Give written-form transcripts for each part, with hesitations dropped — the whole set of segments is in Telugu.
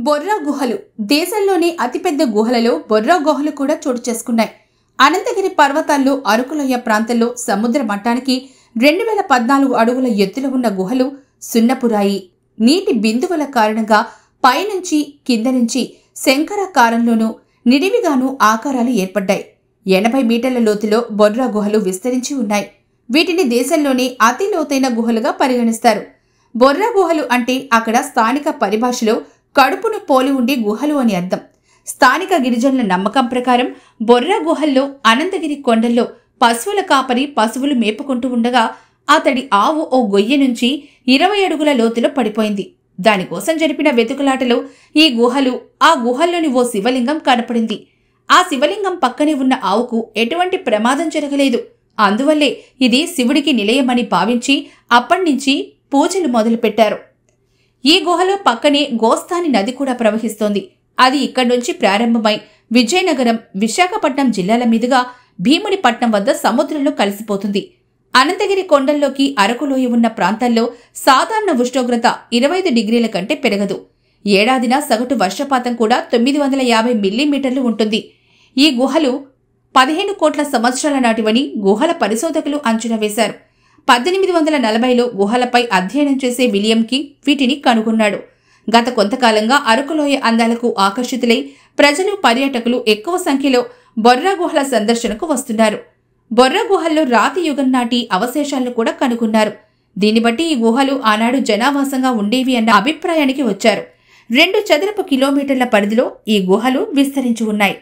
బొర్రా గుహలు దేశంలోని అతిపెద్ద గుహలలో బొర్రా గుహలు కూడా చోటు చేసుకున్నాయి. అనంతగిరి పర్వతాల్లో అరకులోయ ప్రాంతంలో సముద్ర మట్టానికి 2014 అడుగుల ఎత్తులో ఉన్న గుహలు సున్నపురాయి. నీటి బిందువుల కారణంగా పైనుంచి కింద నుంచి శంకరాకారంలోనూ నిడివిగానూ ఆకారాలు ఏర్పడ్డాయి. 80 మీటర్ల లోతులో బొర్రా గుహలు విస్తరించి ఉన్నాయి. వీటిని దేశంలోని అతి లోతైన గుహలుగా పరిగణిస్తారు. బొర్రా గుహలు అంటే అక్కడ స్థానిక పరిభాషలో కడుపును పోలి ఉండే గుహలు అని అర్థం. స్థానిక గిరిజనుల నమ్మకం ప్రకారం బొర్రా గుహల్లో అనంతగిరి కొండల్లో పశువుల కాపరి పశువులు మేపుకుంటూ ఉండగా అతడి ఆవు ఓ గొయ్యి నుంచి 20 అడుగుల లోతులో పడిపోయింది. దానికోసం జరిపిన వెతుకులాటలో ఆ గుహల్లోని ఓ శివలింగం కనపడింది. ఆ శివలింగం పక్కనే ఉన్న ఆవుకు ఎటువంటి ప్రమాదం జరగలేదు. అందువల్లే ఇది శివుడికి నిలయమని భావించి అప్పటినుంచి పూజలు మొదలుపెట్టారు. ఈ గుహలో పక్కనే గోస్తాని నది కూడా ప్రవహిస్తోంది. అది ఇక్కడి నుంచి ప్రారంభమై విజయనగరం, విశాఖపట్నం జిల్లాల మీదుగా భీమునిపట్నం వద్ద సముద్రంలో కలిసిపోతుంది. అనంతగిరి కొండల్లోకి అరకులోయ ఉన్న ప్రాంతాల్లో సాధారణ ఉష్ణోగ్రత 25 డిగ్రీల కంటే పెరగదు. ఏడాదిన సగటు వర్షపాతం కూడా 950 మిల్లీమీటర్లు ఉంటుంది. ఈ గుహలు 15 కోట్ల సంవత్సరాల నాటివని గుహల పరిశోధకులు అంచనా వేశారు. 1840లో గుహలపై అధ్యయనం చేసే విలియంకి వీటిని కనుగొన్నాడు. గత కొంతకాలంగా అరకులోయ అందాలకు ఆకర్షితులై ప్రజలు, పర్యాటకులు ఎక్కువ సంఖ్యలో బొర్రా గుహల సందర్శనకు వస్తున్నారు. బొర్రా గుహల్లో రాతి యుగం నాటి అవశేషాలను కూడా కనుగొన్నారు. దీన్ని బట్టి ఈ గుహలు ఆనాడు జనావాసంగా ఉండేవి అన్న అభిప్రాయానికి వచ్చారు. 2 చదరపు కిలోమీటర్ల పరిధిలో ఈ గుహలు విస్తరించి ఉన్నాయి.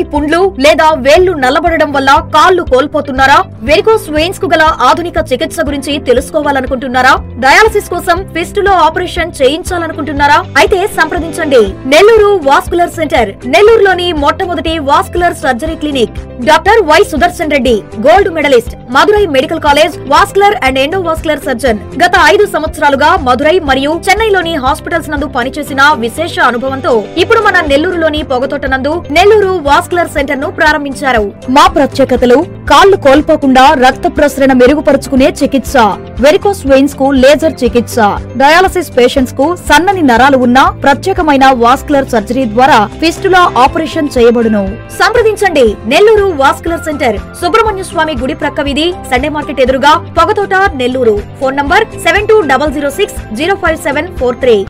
కాలని పుండ్లు లేదా వేళ్లు నల్లబడడం వల్ల కాళ్లు కోల్పోతున్నారా? వెరికోస్ వెయిన్స్ కు గల ఆధునిక చికిత్స గురించి తెలుసుకోవాలనుకుంటున్నారా? డయాలసిస్ కోసం ఫిస్టులా ఆపరేషన్ చేయించాలనుకుంటున్నారా? అయితే సంప్రదించండి నెల్లూరు వాస్కులర్ సెంటర్. నెల్లూరులోని మొట్టమొదటి vascular surgery clinic. Doctor Y Sudarshan Reddy, gold medallist, Madurai medical college vascular and endovascular surgeon. గత 5 సంవత్సరాలుగా మదురై మరియు చెన్నైలోని హాస్పిటల్స్ నందు పనిచేసిన విశేష అనుభవంతో ఇప్పుడు మన నెల్లూరులోని పొగతోట నందు నెల్లూరు వాస్కులర్ సెంటర్ ను ప్రారంభించారు. మా ప్రత్యేకతలు: కాళ్లు కోల్పోకుండా రక్త ప్రసరణ మెరుగుపరుచుకునే చికిత్స, వెరికోస్ వెయిన్స్ కు లేజర్ చికిత్స, డయాలసిస్ పేషెంట్స్ కు సన్నని నరాలు ఉన్న ప్రత్యేకమైన వాస్కులర్ సర్జరీ ద్వారా ఫిస్టులా ఆపరేషన్ చేయబడును. సంప్రదించండి నెల్లూరు వాస్కులర్ సెంటర్, సుబ్రహ్మణ్య స్వామి గుడి ప్రక్క వీధి, సండే మార్కెట్ ఎదురుగా, పొగతోట, నెల్లూరు. Phone number 7200605743.